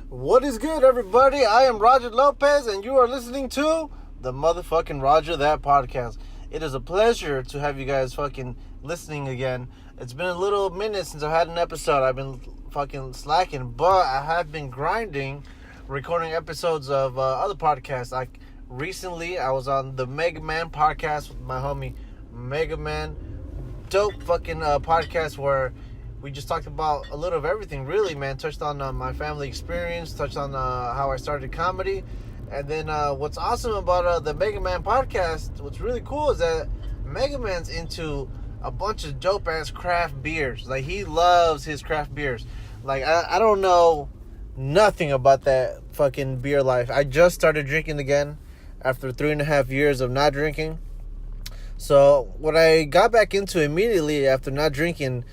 What is good, everybody? I am Roger Lopez, and you are listening to the motherfucking Roger That podcast. It is a pleasure to have you guys fucking listening again. It's been a little minute since I've had an episode. I've been fucking slacking, but I have been grinding, recording episodes of other podcasts. Like recently, I was on the Mega Man podcast with my homie Mega Man. Dope fucking podcast where we just talked about a little of everything, really, man. Touched on my family experience, touched on how I started comedy. And then what's awesome about the Mega Man podcast, what's really cool is that Mega Man's into a bunch of dope-ass craft beers. Like, he loves his craft beers. Like, I don't know nothing about that fucking beer life. I just started drinking again after 3.5 years of not drinking. So what I got back into immediately after not drinking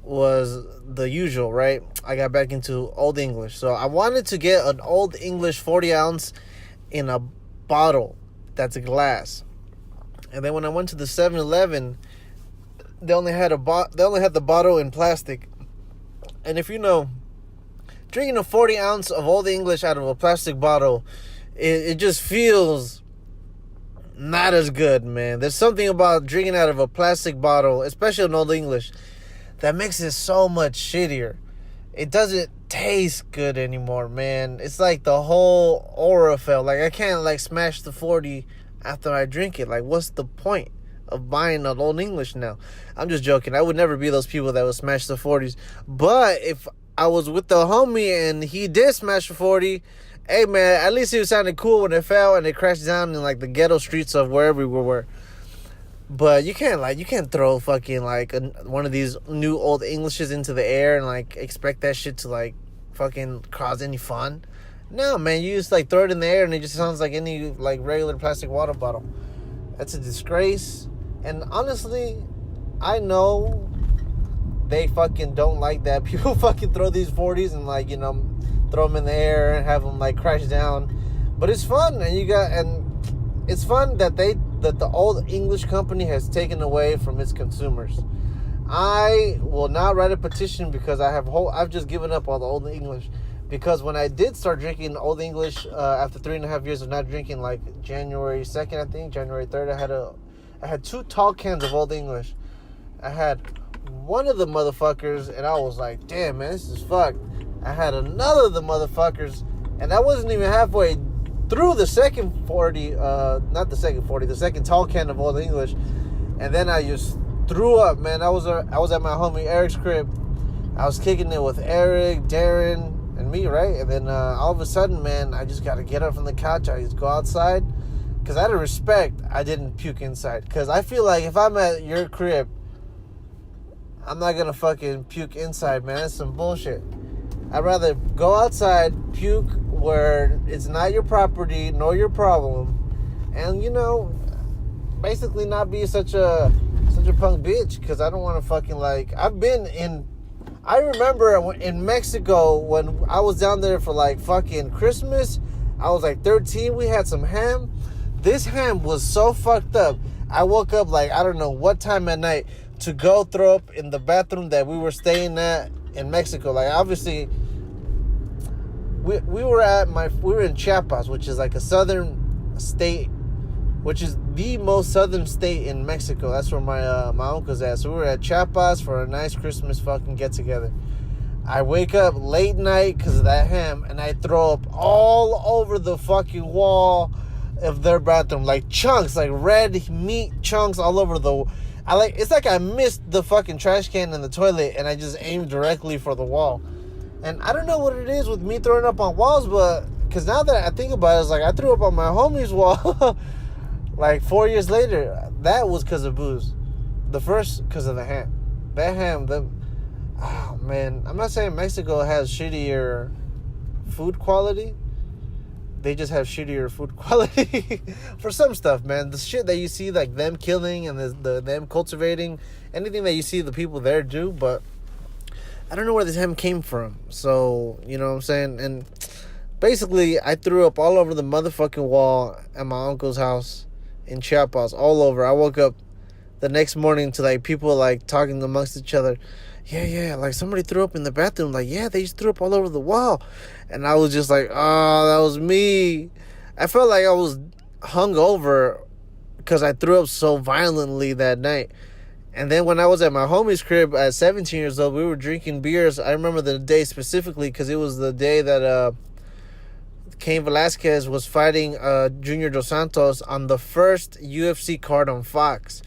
was the usual, right? I got back into Old English. So I wanted to get an Old English 40 ounce in a bottle that's a glass. And then when I went to the 7-Eleven, they only had the bottle in plastic. And if you know, drinking a 40 ounce of Old English out of a plastic bottle, it just feels not as good, man. There's something about drinking out of a plastic bottle, especially an Old English, that makes it so much shittier. It doesn't taste good anymore, man. It's like the whole aura fell. Like, I can't, like, smash the 40 after I drink it. Like, what's the point of buying an Old English now? I'm just joking. I would never be those people that would smash the 40s. But if I was with the homie and he did smash the 40, hey, man, at least it sounded cool when it fell and it crashed down in, like, the ghetto streets of wherever we were. But you can't throw fucking, like, one of these new Old Englishes into the air and, like, expect that shit to, like, fucking cause any fun. No, man, you just, like, throw it in the air and it just sounds like any, like, regular plastic water bottle. That's a disgrace. And honestly, I know they fucking don't like that. People fucking throw these 40s and, like, you know, throw them in the air and have them, like, crash down. But it's fun, and it's fun that the Old English company has taken away from its consumers. I will not write a petition because I've just given up on the Old English. Because when I did start drinking Old English after 3.5 years of not drinking, like January 2nd, I think, January 3rd, I had 2 tall cans of Old English. I had one of the motherfuckers, and I was like, damn, man, this is fucked. I had another of the motherfuckers, and I wasn't even halfway through the second 40, the second tall can of Old English, and then I just threw up, man. I was at my homie Eric's crib. I was kicking it with Eric, Darren, and me, right? And then all of a sudden, man, I just got to get up from the couch. I just go outside, because out of respect, I didn't puke inside, because I feel like if I'm at your crib, I'm not gonna fucking puke inside, man. That's some bullshit. I'd rather go outside, puke where it's not your property nor your problem, and, you know, basically not be such a punk bitch, because I don't want to fucking, like, I remember in Mexico when I was down there for, like, fucking Christmas. I was like 13. We had some ham. This ham was so fucked up. I woke up, like, I don't know what time at night to go throw up in the bathroom that we were staying at in Mexico. Like, obviously, we were in Chiapas, which is like a southern state, which is the most southern state in Mexico. That's where my uncle's at. So we were at Chiapas for a nice Christmas fucking get together. I wake up late night because of that ham, and I throw up all over the fucking wall of their bathroom, like chunks, like red meat chunks all over it's like I missed the fucking trash can in the toilet, and I just aimed directly for the wall. And I don't know what it is with me throwing up on walls, but because now that I think about it, it's like I threw up on my homie's wall like 4 years later. That was because of booze. The first because of the ham. That ham, oh man, I'm not saying Mexico has shittier food quality. They just have shittier food quality for some stuff, man. The shit that you see, like them killing and them cultivating, anything that you see the people there do, but I don't know where this ham came from. So, you know what I'm saying? And basically, I threw up all over the motherfucking wall at my uncle's house in Chiapas, all over. I woke up the next morning to, like, people, like, talking amongst each other. yeah, like somebody threw up in the bathroom. Like, yeah, they just threw up all over the wall. And I was just like, oh, that was me. I felt like I was hungover because I threw up so violently that night. And then when I was at my homie's crib at 17 years old, we were drinking beers. I remember the day specifically because it was the day that Cain Velasquez was fighting Junior Dos Santos on the first UFC card on Fox.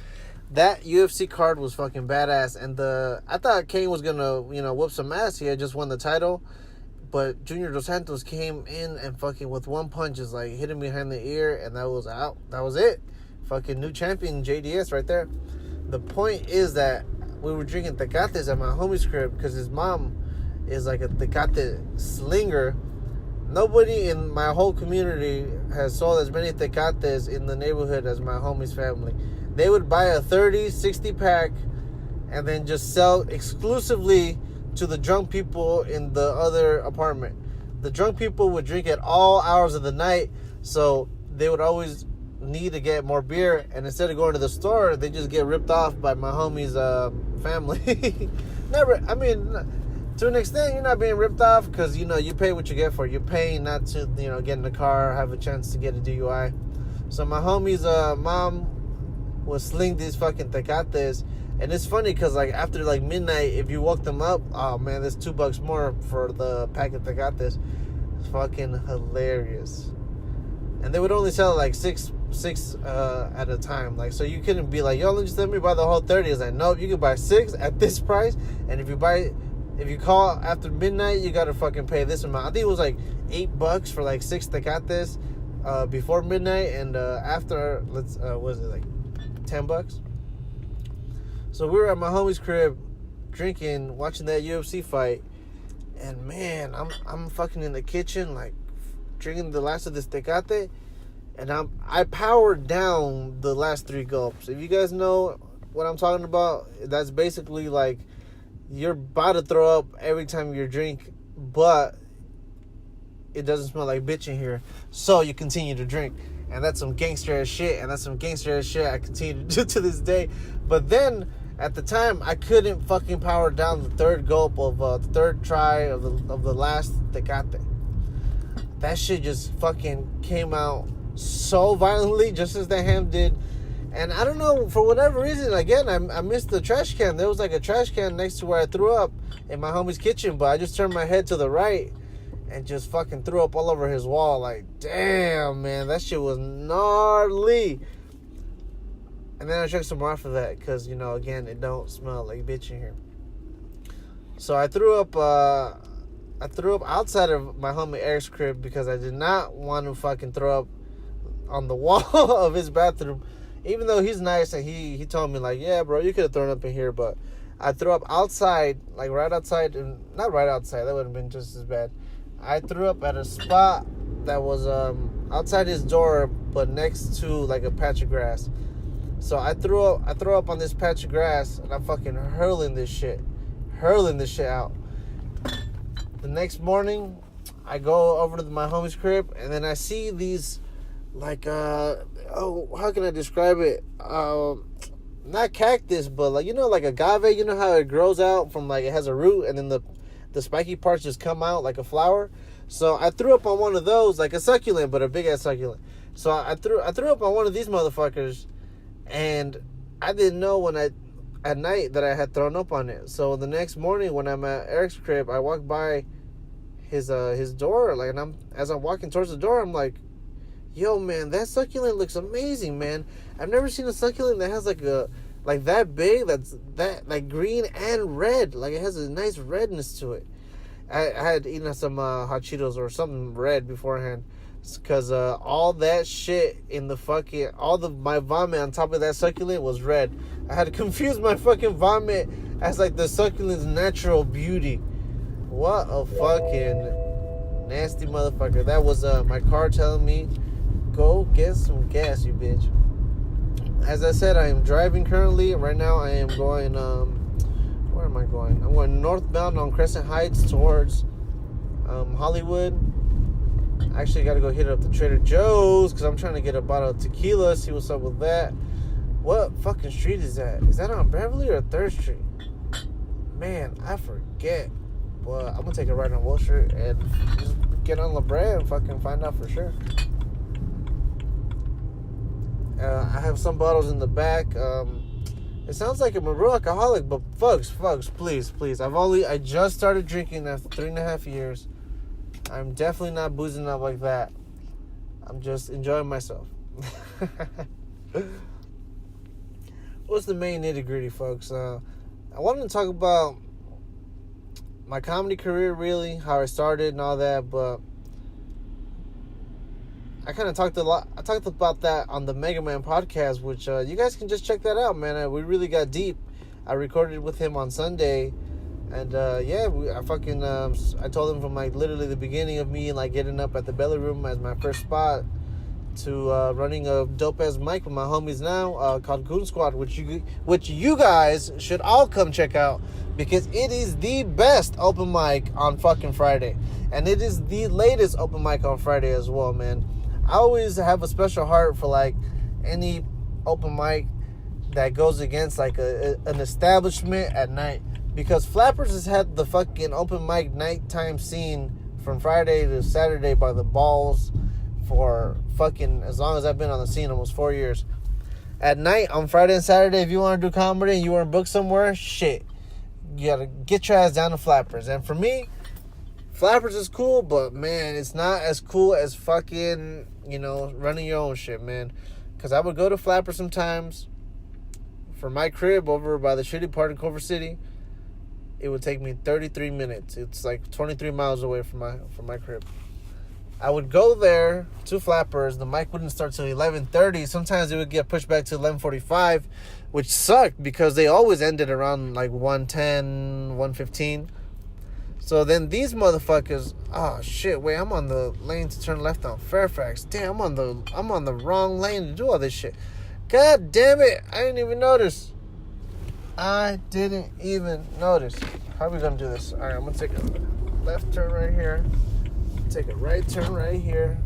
That UFC card was fucking badass. And I thought Cain was going to, whoop some ass. He had just won the title. But Junior Dos Santos came in and fucking with one punch just like hit him behind the ear. And that was out. That was it. Fucking new champion JDS right there. The point is that we were drinking tecates at my homie's crib because his mom is like a tecate slinger. Nobody in my whole community has sold as many tecates in the neighborhood as my homie's family. They would buy a 30, 60 pack and then just sell exclusively to the drunk people in the other apartment. The drunk people would drink at all hours of the night, so they would always need to get more beer, and instead of going to the store, they just get ripped off by my homie's family. To an extent, you're not being ripped off because, you pay what you get for it. You're paying not to, get in the car, have a chance to get a DUI. So my homie's mom would sling these fucking tecates, and it's funny because, like, after, like, midnight, if you woke them up, oh, man, there's $2 more for the pack of tecates. It's fucking hilarious. And they would only sell, like, six at a time. Like, so you couldn't be like, yo, just let me buy the whole 30. It's like, nope, you can buy 6 at this price, and if you call after midnight, you gotta fucking pay this amount. I think it was like $8 for like 6 tecates before midnight, and after, was it like $10? So we were at my homie's crib drinking, watching that UFC fight, and man, I'm fucking in the kitchen, like drinking the last of this tecate, and I powered down the last 3 gulps. If you guys know what I'm talking about, that's basically like you're about to throw up every time you drink, but it doesn't smell like bitch in here, so you continue to drink. And that's some gangster ass shit, and that's some gangster ass shit I continue to do to this day. But then, at the time, I couldn't fucking power down the 3rd gulp of the 3rd try of the last tecate. That shit just fucking came out so violently, just as the ham did. And I don't know, for whatever reason, again, I missed the trash can. There was like a trash can next to where I threw up in my homie's kitchen, but I just turned my head to the right and just fucking threw up all over his wall. Like, damn, man, that shit was gnarly. And then I drank some more after that because, again, it don't smell like bitch in here. So I threw up outside of my homie Eric's crib because I did not want to fucking throw up on the wall of his bathroom. Even though he's nice and he told me, like, yeah, bro, you could have thrown up in here, but I threw up outside, like right outside, and not right outside, that would have been just as bad. I threw up at a spot that was outside his door, but next to like a patch of grass. So I threw up on this patch of grass, and I'm fucking hurling this shit out. The next morning, I go over to my homie's crib, and then I see these, like, how can I describe it? Not cactus, but like, like agave, how it grows out from, like, it has a root, and then the spiky parts just come out like a flower. So I threw up on one of those, like a succulent, but a big ass succulent. So I threw up on one of these motherfuckers, and I didn't know at night that I had thrown up on it. So the next morning when I'm at Eric's crib, I walk by his door, like, and as I'm walking towards the door, I'm like, yo, man, that succulent looks amazing, man. I've never seen a succulent that has like that big, that's that, like, green and red. Like, it has a nice redness to it. I had eaten some hot Cheetos or something red beforehand, because all that shit in the fucking, my vomit on top of that succulent was red. I had to confuse my fucking vomit as, like, the succulent's natural beauty. What a fucking nasty motherfucker. That was my car telling me, go get some gas, you bitch. As I said, I am driving currently. Right now, I am going, where am I going? I'm going northbound on Crescent Heights towards Hollywood. I actually got to go hit up the Trader Joe's because I'm trying to get a bottle of tequila, see what's up with that. What fucking street is that? Is that on Beverly or 3rd Street? man, I forget. But I'm gonna take a ride on Wilshire and just get on La Brea and fucking find out for sure. I have some bottles in the back. It sounds like I'm a real alcoholic, but folks, please. I just started drinking after 3.5 years. I'm definitely not boozing up like that. I'm just enjoying myself. What's the main nitty-gritty, folks? I wanted to talk about my comedy career, really, how I started and all that, but I kind of talked about that on the Mega Man podcast, which you guys can just check that out, man. We really got deep. I recorded with him on Sunday, and I told him from like literally the beginning of me like getting up at the Belly Room as my first spot to running a dope ass mic with my homies now called Goonsquad, which you guys should all come check out because it is the best open mic on fucking Friday, and it is the latest open mic on Friday as well, man. I always have a special heart for like any open mic that goes against like an establishment at night, because Flappers has had the fucking open mic nighttime scene from Friday to Saturday by the balls for fucking as long as I've been on the scene, almost 4 years. At night on Friday and Saturday, if you want to do comedy and you want to book somewhere, shit, you gotta get your ass down to Flappers. And for me, Flappers is cool, but man, it's not as cool as fucking, running your own shit, man. Because I would go to Flappers sometimes from my crib over by the shitty part in Culver City. It would take me 33 minutes. It's like 23 miles away from my crib. I would go there to Flappers. The mic wouldn't start till 11:30. Sometimes it would get pushed back to 11:45, which sucked because they always ended around like 1:10, 1:15. So then these motherfuckers, oh shit, wait, I'm on the lane to turn left on Fairfax. Damn, I'm on the wrong lane to do all this shit. God damn it, I didn't even notice. How are we gonna do this? All right, I'm gonna take a left turn right here. Take a right turn right here.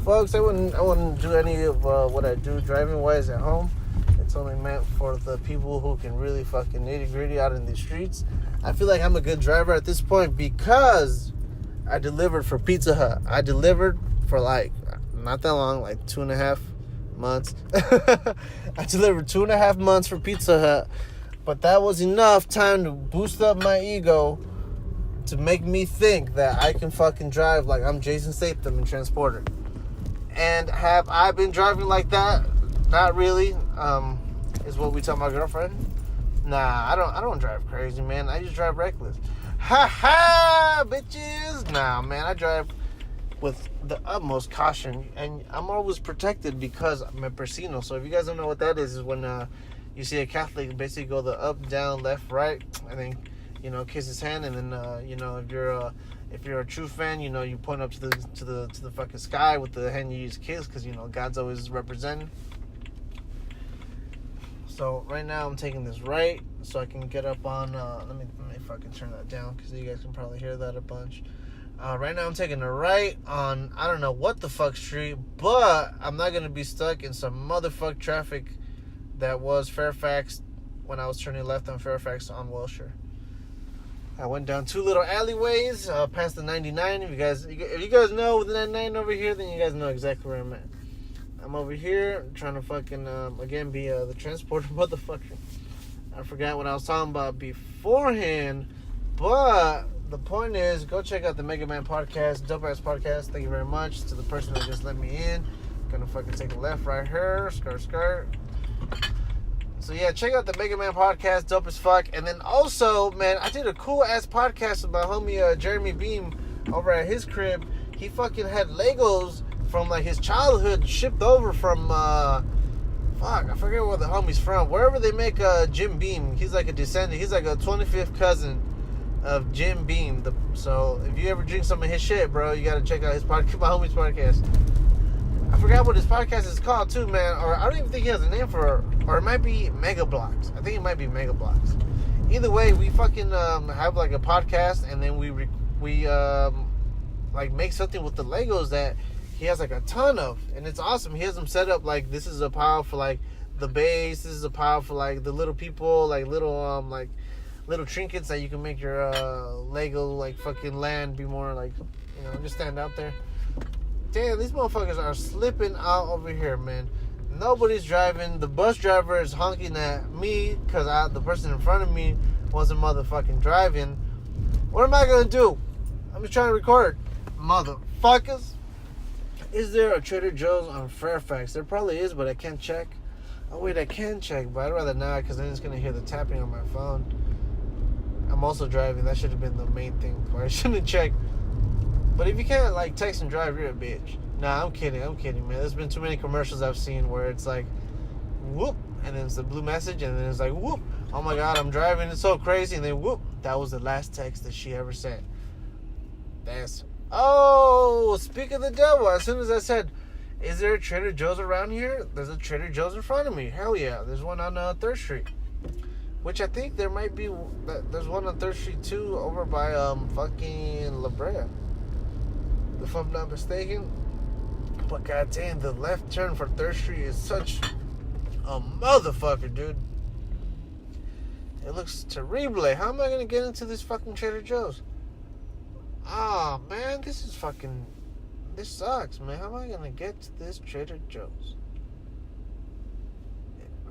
Folks, I wouldn't do any of what I do driving wise at home. It's only meant for the people who can really fucking nitty gritty out in the streets. I feel like I'm a good driver at this point because I delivered for Pizza Hut. I delivered for like not that long, like 2.5 months. I delivered 2.5 months for Pizza Hut, but that was enough time to boost up my ego to make me think that I can fucking drive like I'm Jason Statham in Transporter. And have I been driving like that? Not really. Is what we tell my girlfriend. Nah, I don't drive crazy, man. I just drive reckless. Ha ha, bitches. Nah, man, I drive with the utmost caution, and I'm always protected because I'm a Persino. So if you guys don't know what that is when you see a Catholic basically go the up, down, left, right, and then kiss his hand, and then if you're a true fan, you point up to the fucking sky with the hand you use kiss, because God's always representing. So right now I'm taking this right so I can get up on let me fucking turn that down because you guys can probably hear that a bunch. Right now I'm taking a right on I don't know what the fuck street, but I'm not gonna be stuck in some motherfuck traffic that was Fairfax when I was turning left on Fairfax on Wilshire. I went down 2 little alleyways past the 99. If you guys know the 99 over here, then you guys know exactly where I'm at. I'm over here trying to fucking again be the transporter motherfucker. I forgot what I was talking about beforehand, but the point is, go check out the Mega Man podcast, dope ass podcast. Thank you very much to the person that just let me in. Gonna fucking take a left right here, skirt. So yeah, check out the Mega Man podcast, dope as fuck. And then also, man, I did a cool ass podcast with my homie Jeremy Beam over at his crib. He fucking had Legos from like his childhood shipped over from I forget where the homie's from. Wherever they make Jim Beam. He's like a descendant. He's like a 25th cousin of Jim Beam. So if you ever drink some of his shit, bro, you gotta check out his podcast, my homie's podcast. I forgot what his podcast is called too, man. Or I don't even think he has a name for it. Or it might be Mega Bloks. I think it might be Mega Bloks. Either way, we fucking have like a podcast, and then we like make something with the Legos that he has like a ton of, and it's awesome. He has them set up like this is a pile for like the bass, this is a pile for like the little people, like little little trinkets that you can make your Lego like fucking land be more like, you know, just stand out there. Damn, these motherfuckers are slipping out over here, man. Nobody's driving. The bus driver is honking at me because the person in front of me wasn't motherfucking driving. What am I gonna do? I'm just trying to record. Motherfuckers. Is there a Trader Joe's on Fairfax? There probably is, but I can't check. Oh wait, I can check, but I'd rather not because then it's gonna hear the tapping on my phone. I'm also driving. That should have been the main thing where I shouldn't check. But if you can't like text and drive, you're a bitch. Nah, I'm kidding, man. There's been too many commercials I've seen where it's like, whoop, and then it's the blue message, and then it's like, whoop, oh my God, I'm driving, it's so crazy, and then whoop, that was the last text that she ever sent. Oh, speak of the devil, as soon as I said, is there a Trader Joe's around here? There's a Trader Joe's in front of me. Hell yeah, there's one on 3rd Street. Which I think there might be, there's one on 3rd Street too, over by fucking La Brea, if I'm not mistaken. But goddamn, the left turn for 3rd Street is such a motherfucker, dude. It looks terrible. How am I gonna get into this fucking Trader Joe's? Ah, man, this sucks, man. How am I gonna get to this Trader Joe's?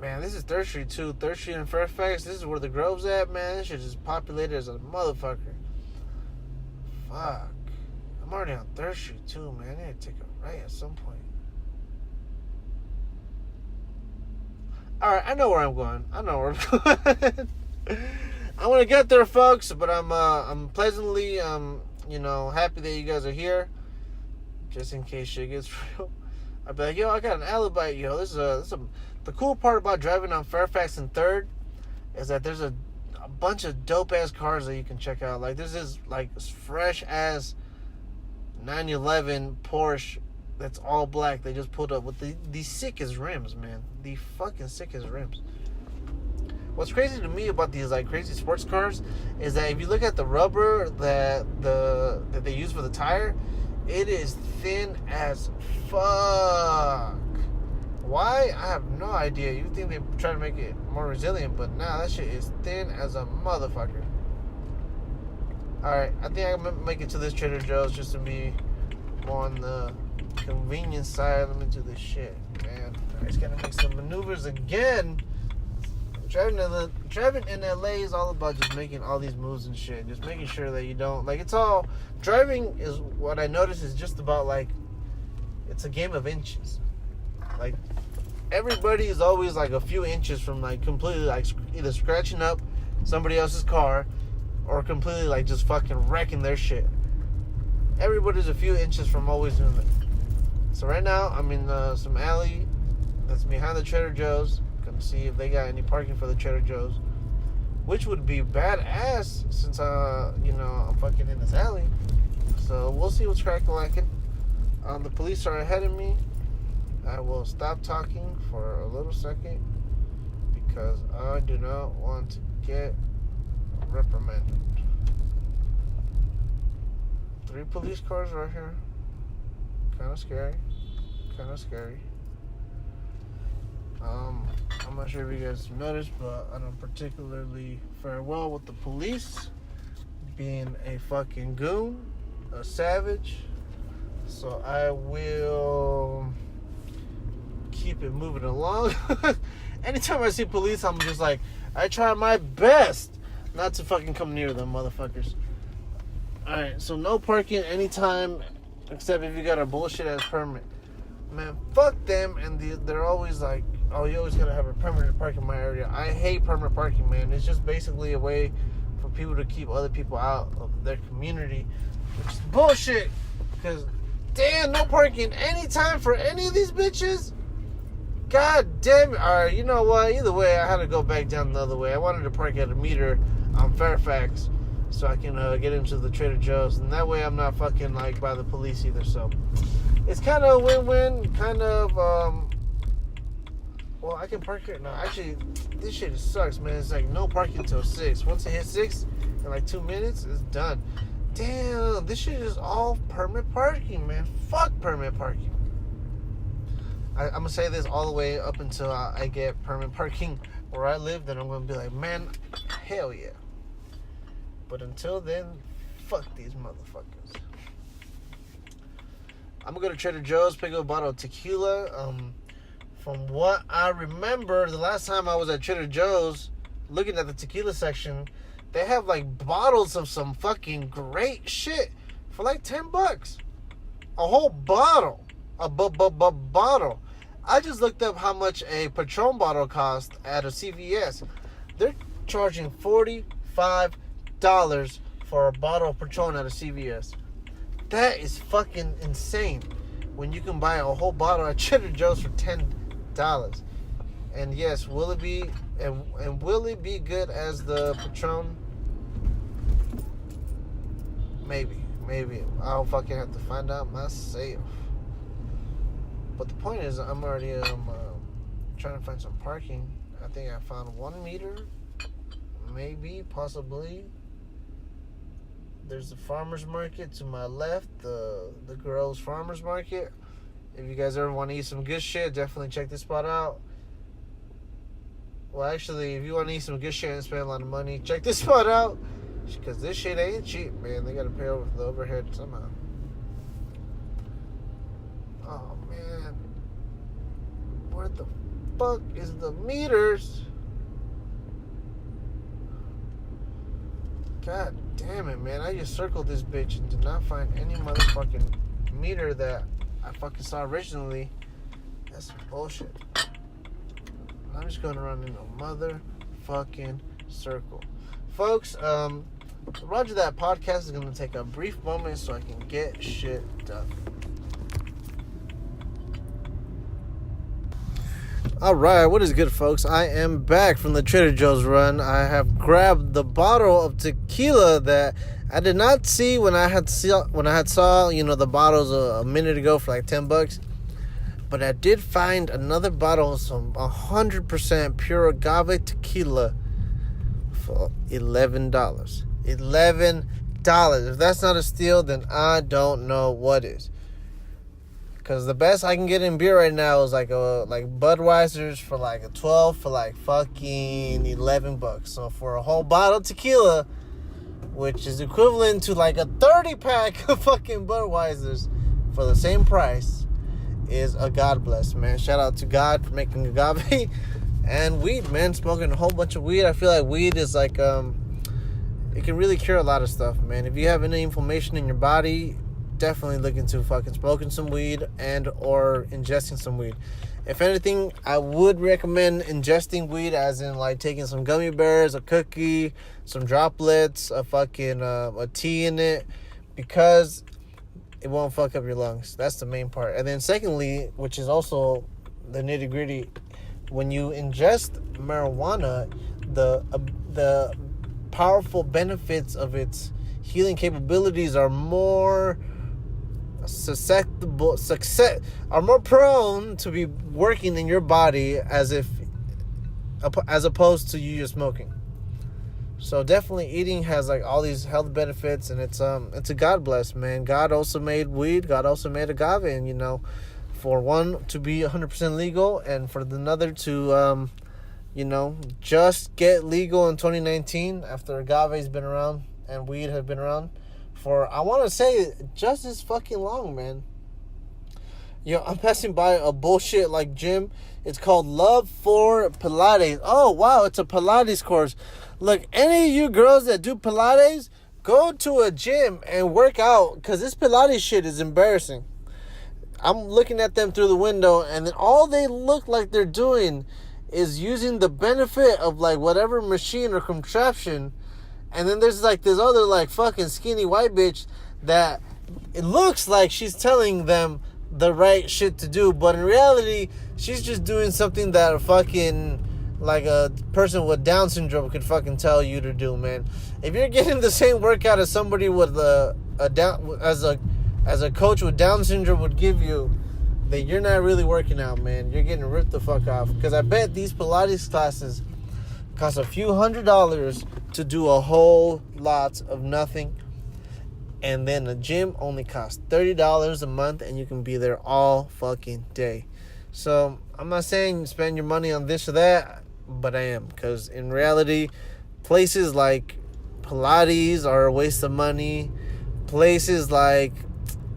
Man, this is 3rd Street too. 3rd Street in Fairfax. This is where the Grove's at, man. This shit is populated as a motherfucker. Fuck. I'm already on 3rd Street too, man. I need to take a right at some point. Alright, I know where I'm going. I'm gonna get there, folks, but I'm pleasantly happy that you guys are here. Just in case shit gets real. I'll be like, yo, I got an alibi, yo. This is the cool part about driving on Fairfax and 3rd is that there's a bunch of dope ass cars that you can check out. Like there's this like fresh ass 911 Porsche that's all black. They just pulled up with the sickest rims, man. The fucking sickest rims. What's crazy to me about these like crazy sports cars is that if you look at the rubber that they use for the tire, it is thin as fuck. Why? I have no idea. You think they try to make it more resilient, but nah, that shit is thin as a motherfucker. Alright, I think I can make it to this Trader Joe's just to be more on the convenience side. Let me do this shit, man. I just gotta make some maneuvers again. Driving in LA is all about just making all these moves and shit. Just making sure that you don't, like, it's all, driving is, what I notice is just about, like, it's a game of inches. Like, everybody is always, like, a few inches from, like, completely, like, either scratching up somebody else's car or completely, like, just fucking wrecking their shit. Everybody's a few inches from always doing it. So right now, I'm in some alley that's behind the Trader Joe's. Gonna see if they got any parking for the Trader Joe's, which would be badass since I'm fucking in this alley. So we'll see what's crack-a-lacking. The police are ahead of me. I will stop talking for a little second because I do not want to get reprimanded. 3 police cars right here. Kind of scary. I'm not sure if you guys noticed, but I don't particularly fare well with the police. Being a fucking goon, a savage. So I will keep it moving along. Anytime I see police, I'm just like, I try my best not to fucking come near them motherfuckers. Alright, so no parking anytime except if you got a bullshit ass permit. Man, fuck them, and they're always like, oh, you always gotta have a permit to park in my area. I hate permit parking, man. It's just basically a way for people to keep other people out of their community, which is bullshit. Because, damn, no parking anytime for any of these bitches? God damn it. Alright, you know what? Either way, I had to go back down the other way. I wanted to park at a meter on Fairfax so I can get into the Trader Joe's, and that way I'm not fucking like by the police either. So it's kind of a win-win, kind of well, I can park here. No, actually, this shit sucks, man. It's like no parking till 6. Once it hits 6 in like 2 minutes, it's done. Damn, this shit is all permit parking, man. Fuck permit parking. I'm gonna say this all the way up until I get permit parking where I live. Then I'm gonna be like, man, hell yeah. But until then, fuck these motherfuckers. I'm gonna go to Trader Joe's, pick up a bottle of tequila. From what I remember, the last time I was at Trader Joe's, looking at the tequila section, they have like bottles of some fucking great shit for like $10. A whole bottle. Bottle. I just looked up how much a Patron bottle cost at a CVS. They're charging $45 for a bottle of Patron at a CVS. That is fucking insane. When you can buy a whole bottle at Trader Joe's for $10. And yes, will it be will it be good as the Patron? Maybe. I'll fucking have to find out myself. But the point is, I'm already trying to find some parking. I think I found 1 meter, maybe, possibly. There's the farmer's market to my left, the girls' farmer's market. If you guys ever want to eat some good shit, definitely check this spot out. Well, actually, if you want to eat some good shit and spend a lot of money, check this spot out. Because this shit ain't cheap, man. They got to pay over the overhead somehow. Oh, man. Where the fuck is the meters? God damn it, man. I just circled this bitch and did not find any motherfucking meter that I fucking saw originally. That's some bullshit. I'm just going around in a motherfucking circle. Folks, Roger That Podcast is going to take a brief moment so I can get shit done. All right, what is good, folks? I am back from the Trader Joe's run. I have grabbed the bottle of tequila that I did not see when I had saw the bottles a minute ago for like $10. But I did find another bottle of some 100% pure agave tequila for $11. $11. If that's not a steal, then I don't know what is. Because the best I can get in beer right now is like Budweiser's for like a 12 for like fucking $11. So for a whole bottle of tequila, which is equivalent to like a 30-pack of fucking Budweiser's for the same price, is a God bless, man. Shout out to God for making agave and weed, man. Smoking a whole bunch of weed. I feel like weed is like it can really cure a lot of stuff, man. If you have any inflammation in your body, definitely look into fucking smoking some weed and or ingesting some weed. If anything, I would recommend ingesting weed, as in like taking some gummy bears, a cookie, some droplets, a fucking a tea in it, because it won't fuck up your lungs. That's the main part. And then secondly, which is also the nitty gritty, when you ingest marijuana, the powerful benefits of its healing capabilities are more are more prone to be working in your body as opposed to you just smoking. So definitely eating has like all these health benefits, and it's a God bless, man. God also made weed, God also made agave, and for one to be 100% legal, and for another to just get legal in 2019 after agave's been around and weed have been around for, I want to say, just as fucking long, man. I'm passing by a bullshit like gym. It's called Love for Pilates. Oh, wow, it's a Pilates course. Look, any of you girls that do Pilates, go to a gym and work out, because this Pilates shit is embarrassing. I'm looking at them through the window, and then all they look like they're doing is using the benefit of like whatever machine or contraption. And then there's like this other like fucking skinny white bitch that it looks like she's telling them the right shit to do, but in reality she's just doing something that a fucking like a person with Down syndrome could fucking tell you to do, man. If you're getting the same workout as somebody with a coach with Down syndrome would give you, then you're not really working out, man. You're getting ripped the fuck off. Because I bet these Pilates classes cost a few $100s to do a whole lot of nothing. And then the gym only costs $30 a month, and you can be there all fucking day. So I'm not saying spend your money on this or that, but I am. Because in reality, places like Pilates are a waste of money. Places like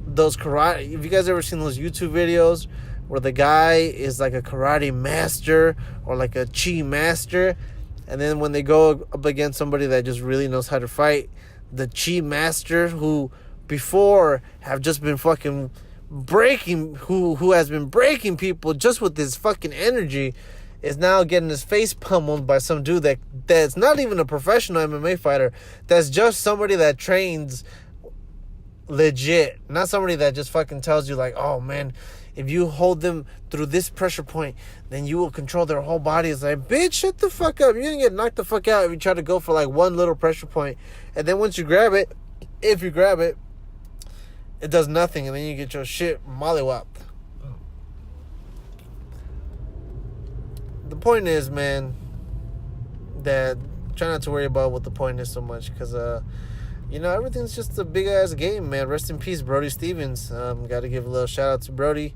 those karate. Have you guys ever seen those YouTube videos where the guy is like a karate master or like a chi master, and then when they go up against somebody that just really knows how to fight, the chi master who before have just been fucking breaking, who has been breaking people just with his fucking energy, is now getting his face pummeled by some dude that's not even a professional MMA fighter. That's just somebody that trains legit, not somebody that just fucking tells you like, oh man, if you hold them through this pressure point, then you will control their whole body. It's like, bitch, shut the fuck up. You're gonna get knocked the fuck out if you try to go for like one little pressure point. And then once you grab it, if you grab it, it does nothing. And then you get your shit mollywopped. The point is, man, that try not to worry about what the point is so much. Because, everything's just a big-ass game, man. Rest in peace, Brody Stephens. Got to give a little shout-out to Brody.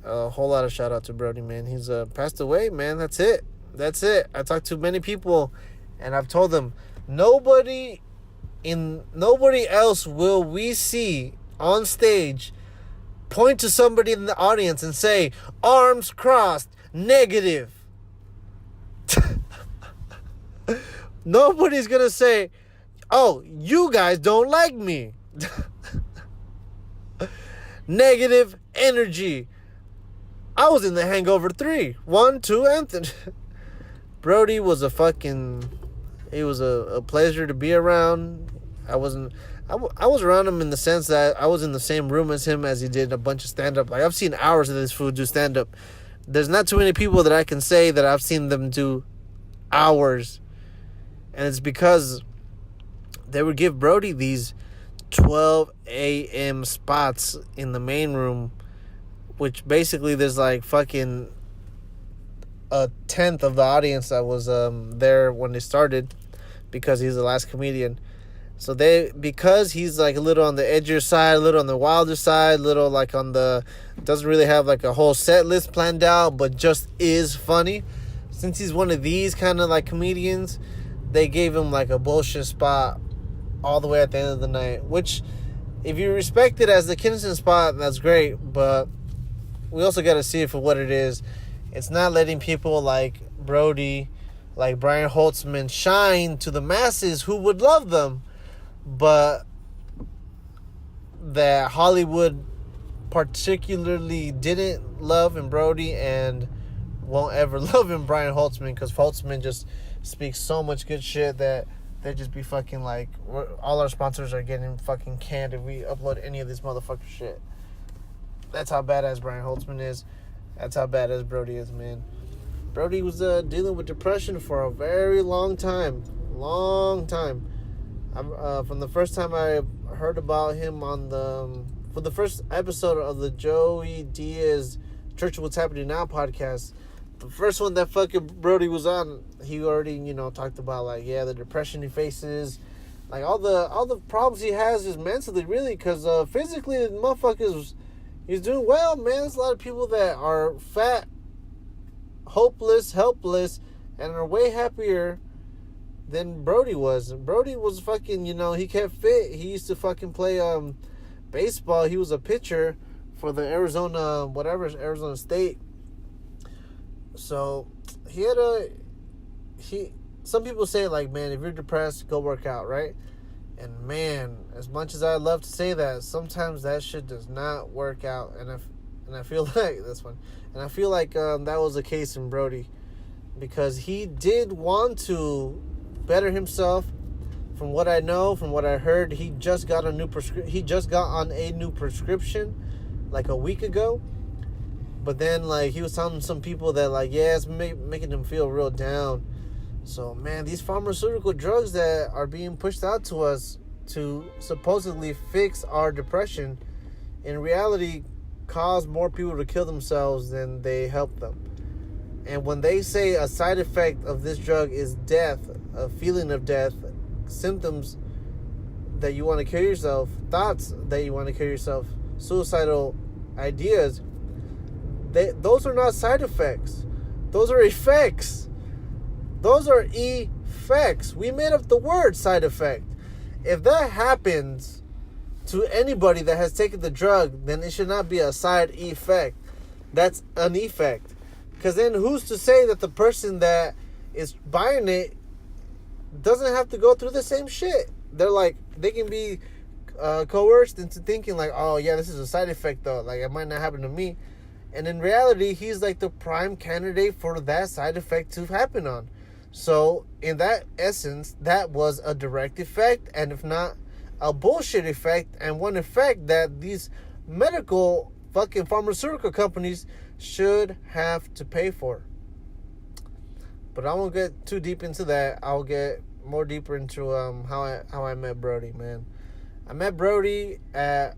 A whole lot of shout-out to Brody, man. He's passed away, man. That's it. I talked to many people, and I've told them, nobody else will we see on stage point to somebody in the audience and say, arms crossed, negative. Nobody's going to say, oh, you guys don't like me. Negative energy. I was in The Hangover 3. 1, 2, Anthony. Brody was he was a pleasure to be around. I was around him in the sense that I was in the same room as him as he did a bunch of stand-up. Like, I've seen hours of this fool do stand-up. There's not too many people that I can say that I've seen them do hours. And it's because they would give Brody these 12 a.m. spots in the main room, which basically there's like fucking a tenth of the audience that was there when they started, because he's the last comedian. So because he's like a little on the edgier side, a little on the wilder side, a little like doesn't really have like a whole set list planned out, but just is funny. Since he's one of these kind of like comedians, they gave him like a bullshit spot all the way at the end of the night, which if you respect it as the Kinston spot, that's great, but we also got to see it for what it is. It's not letting people like Brody, like Brian Holtzman shine to the masses who would love them, but that Hollywood particularly didn't love in Brody and won't ever love in Brian Holtzman, because Holtzman just speaks so much good shit that they just be fucking like, all our sponsors are getting fucking canned if we upload any of this motherfucker shit. That's how badass Brian Holtzman is. That's how badass Brody is, man. Brody was dealing with depression for a very long time. From the first time I heard about him for the first episode of the Joey Diaz Church of What's Happening Now podcast, the first one that fucking Brody was on, he already, talked about like, yeah, the depression he faces, like all the problems he has is mentally, really, because physically the motherfuckers, he's doing well, man. There's a lot of people that are fat, hopeless, helpless, and are way happier than Brody was. Brody was fucking, he kept fit. He used to fucking play baseball. He was a pitcher for the Arizona State. So some people say like, man, if you're depressed, go work out, right? And man, as much as I love to say that, sometimes that shit does not work out. And I feel like this one, and I feel like that was the case in Brody, because he did want to better himself. From what I know, from what I heard, he just got on a new prescription like a week ago. But then, like, he was telling some people that, like, yeah, it's making him feel real down. So, man, these pharmaceutical drugs that are being pushed out to us to supposedly fix our depression, in reality, cause more people to kill themselves than they help them. And when they say a side effect of this drug is death, a feeling of death, symptoms that you want to kill yourself, thoughts that you want to kill yourself, suicidal ideas, those are not side effects. Those are effects. Those are effects. effects. We made up the word side effect. If that happens to anybody that has taken the drug, then it should not be a side effect. That's an effect. Because then who's to say that the person that is buying it doesn't have to go through the same shit? They're like, they can be coerced into thinking like, oh yeah, this is a side effect though. Like, it might not happen to me. And in reality, he's like the prime candidate for that side effect to happen on. So in that essence, that was a direct effect, and if not a bullshit effect, and one effect that these medical fucking pharmaceutical companies should have to pay for. But I won't get too deep into that. I'll get more deeper into how I met Brody, man. I met Brody at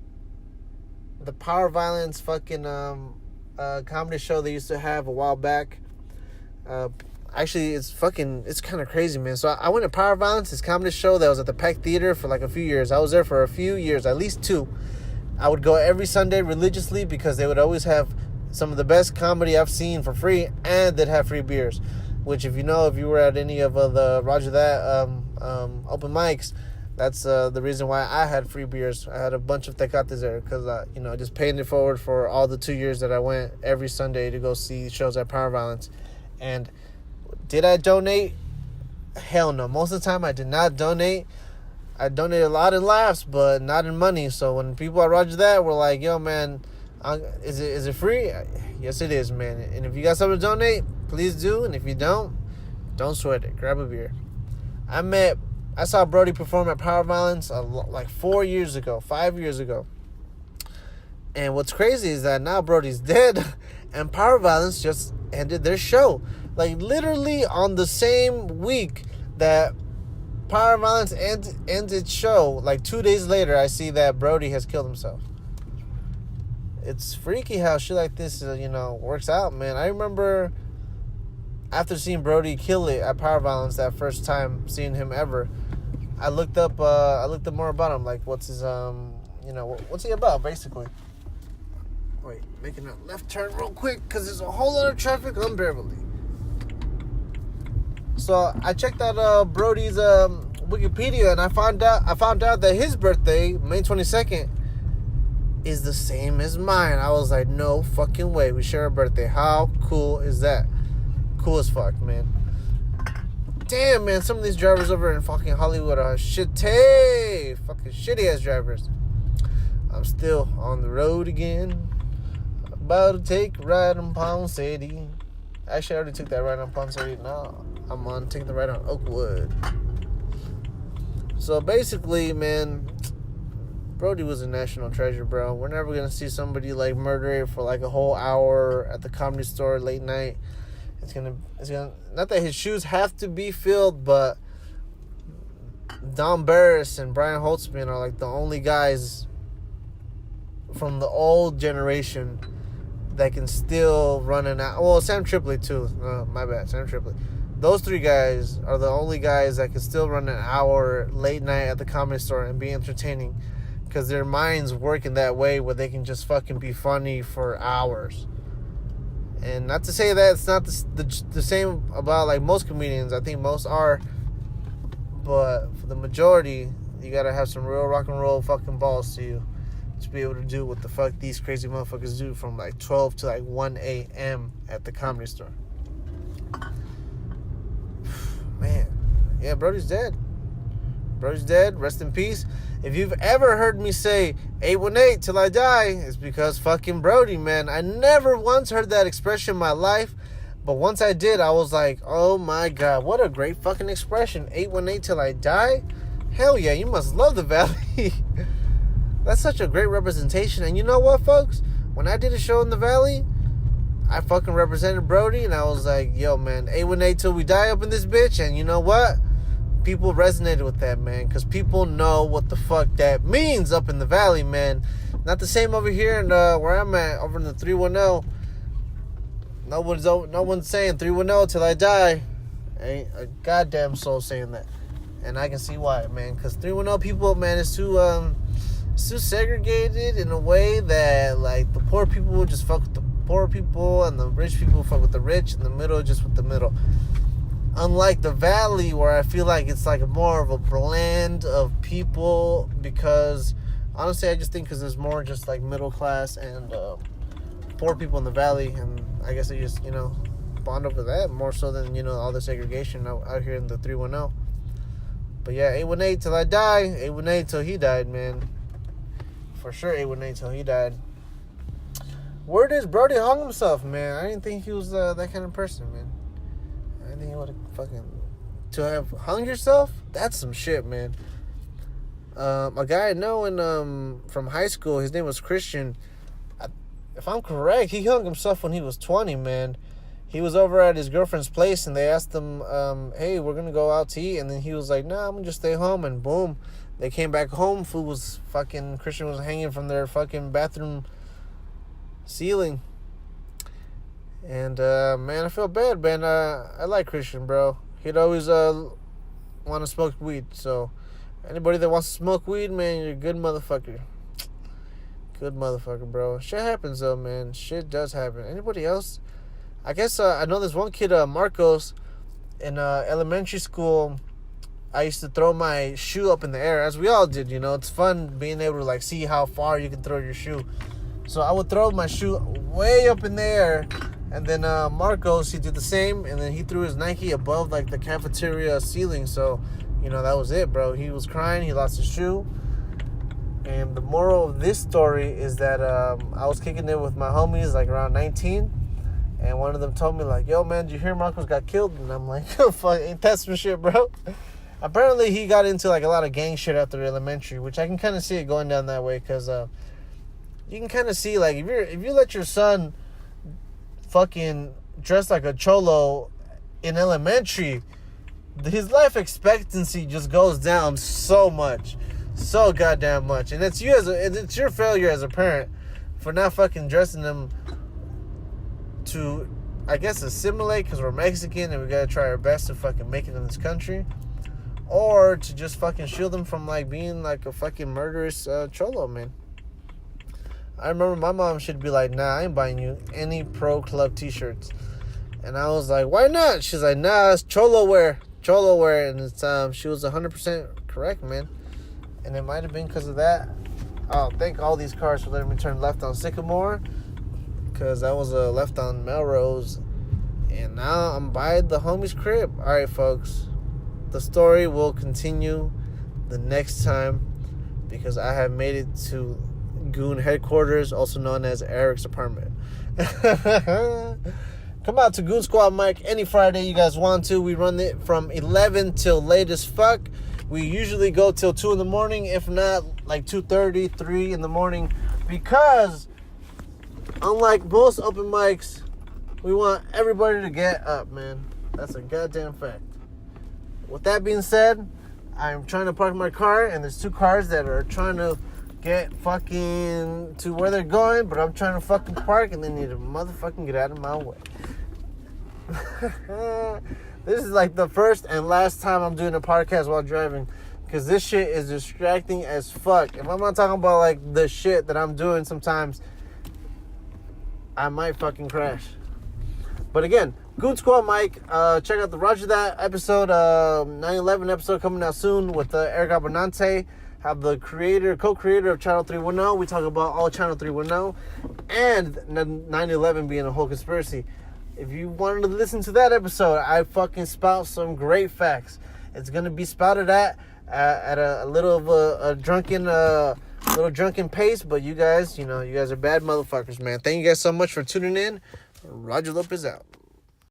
the Power Violence fucking comedy show they used to have a while back. Actually, it's kind of crazy, man. So I went to Power Violence, this comedy show that was at the Peck Theater for like a few years. I was there for a few years, at least 2. I would go every Sunday religiously because they would always have some of the best comedy I've seen for free, and they'd have free beers. Which, if you were at any of the Roger That open mics, that's the reason why I had free beers. I had a bunch of tecates there because, just paying it forward for all the 2 years that I went every Sunday to go see shows at Power Violence. And did I donate? Hell no. Most of the time I did not donate. I donated a lot in laughs, but not in money. So when people at Roger That were like, yo, man, is it free? Yes, it is, man. And if you got something to donate, please do. And if you don't sweat it. Grab a beer. I saw Brody perform at Power Violence like 5 years ago. And what's crazy is that now Brody's dead, and Power Violence just ended their show. Like, literally on the same week that Power Violence ends its show, like 2 days later, I see that Brody has killed himself. It's freaky how shit like this, works out, man. I remember after seeing Brody kill it at Power Violence that first time seeing him ever, I looked up more about him. Like, what's his, what's he about, basically? Wait, making a left turn real quick because there's a whole lot of traffic on Beverly. So I checked out Brody's Wikipedia, and I found out that his birthday, May 22nd, is the same as mine. I was like, no fucking way, we share a birthday. How cool is that? Cool as fuck, man. Damn, man, some of these drivers over in fucking Hollywood are shitty. Fucking shitty ass drivers. I'm still on the road again. About to take a ride on Palm City. Actually, I already took that ride on Palm City. Now I'm on taking the ride on Oakwood. So basically, man, Brody was a national treasure, bro. We're never gonna see somebody like murder it for like a whole hour at the Comedy Store late night. It's gonna not that his shoes have to be filled, but Don Barris and Brian Holtzman are like the only guys from the old generation that can still run an hour. Well, Sam Tripoli too. My bad, Sam Tripoli. Those 3 guys are the only guys that can still run an hour late night at the Comedy Store and be entertaining, because their minds work in that way where they can just fucking be funny for hours. And not to say that it's not the same about like most comedians. I think most are. But for the majority, you gotta have some real rock and roll fucking balls to you to be able to do what the fuck these crazy motherfuckers do from like 12 to like 1 a.m. at the Comedy Store. Man. Yeah, Brody's dead. Brody's dead. Rest in peace. If you've ever heard me say 818 till I die, it's because fucking Brody, man. I never once heard that expression in my life, but once I did, I was like, oh my God, what a great fucking expression. 818 till I die? Hell yeah, you must love the Valley. That's such a great representation. And you know what, folks? When I did a show in the Valley, I fucking represented Brody, and I was like, yo, man, 818 till we die up in this bitch. And you know what? People resonated with that, man, because people know what the fuck that means up in the Valley, man. Not the same over here in where I'm at, over in the 310. No one's saying 310 till I die. Ain't a goddamn soul saying that. And I can see why, man, because 310 people, man, is too segregated in a way that, like, the poor people will just fuck with the poor people, and the rich people fuck with the rich, and the middle just with the middle. unlike the Valley, where I feel like it's like more of a blend of people, because honestly, I just think because there's more just like middle class and poor people in the Valley, and I guess they just, bond over that more so than, all the segregation out here in the 310. But yeah, 818 till I die, 818 till he died, man. For sure, 818 till he died. Word is Brody hung himself, man. I didn't think he was that kind of person, man. I didn't think he would have fucking... To have hung yourself? That's some shit, man. A guy I know from high school, his name was Christian. If I'm correct, he hung himself when he was 20, man. He was over at his girlfriend's place, and they asked him, hey, we're going to go out to eat. And then he was like, nah, I'm going to just stay home. And boom, they came back home. Food was fucking... Christian was hanging from their fucking bathroom ceiling. And man, I feel bad, man. I like Christian, bro. He'd always want to smoke weed. So anybody that wants to smoke weed, man, you're a good motherfucker. Good motherfucker, bro. Shit happens though, man. Shit does happen. Anybody else? I guess I know this one kid, Marcos, in elementary school. I used to throw my shoe up in the air, as we all did. It's fun being able to like see how far you can throw your shoe. So I would throw my shoe way up in the air, and then Marcos, he did the same, and then he threw his Nike above like the cafeteria ceiling. So, that was it, bro. He was crying. He lost his shoe. And the moral of this story is that I was kicking it with my homies like around 19, and one of them told me like, yo, man, did you hear Marcos got killed? And I'm like, fuck, ain't that some shit, bro? Apparently he got into like a lot of gang shit after elementary, which I can kind of see it going down that way, because you can kind of see, like, if you let your son fucking dress like a cholo in elementary, his life expectancy just goes down so much, so goddamn much, and it's it's your failure as a parent for not fucking dressing them to, I guess, assimilate, because we're Mexican and we gotta try our best to fucking make it in this country, or to just fucking shield them from like being like a fucking murderous cholo, man. I remember my mom should be like, nah, I ain't buying you any Pro Club t-shirts. And I was like, why not? She's like, nah, it's cholo wear. And it's she was 100% correct, man. And it might have been because of that. Oh, thank all these cars for letting me turn left on Sycamore, because I was left on Melrose. And now I'm by the homie's crib. All right, folks. The story will continue the next time, because I have made it to Goon headquarters, also known as Eric's apartment. Come out to Goonsquad Mike any Friday you guys want to. We run it from 11 till late as fuck. We usually go till 2 in the morning, if not like 2:30, 3 in the morning, because unlike most open mics, we want everybody to get up, man. That's a goddamn fact. With that being said, I'm trying to park my car, and there's 2 cars that are trying to get fucking to where they're going, but I'm trying to fucking park, and they need to motherfucking get out of my way. This is like the first and last time I'm doing a podcast while driving, because this shit is distracting as fuck. If I'm not talking about like the shit that I'm doing sometimes, I might fucking crash. But again, Goonsquad Mike, check out the Roger That episode, 9/11 episode coming out soon with Eric Abernante. Have the co-creator of Channel 310. We talk about all Channel 310 and 9/11 being a whole conspiracy. If you wanted to listen to that episode, I fucking spout some great facts. It's gonna be spouted at a little of a drunken pace, but you guys are bad motherfuckers, man. Thank you guys so much for tuning in. Roger Lopez out.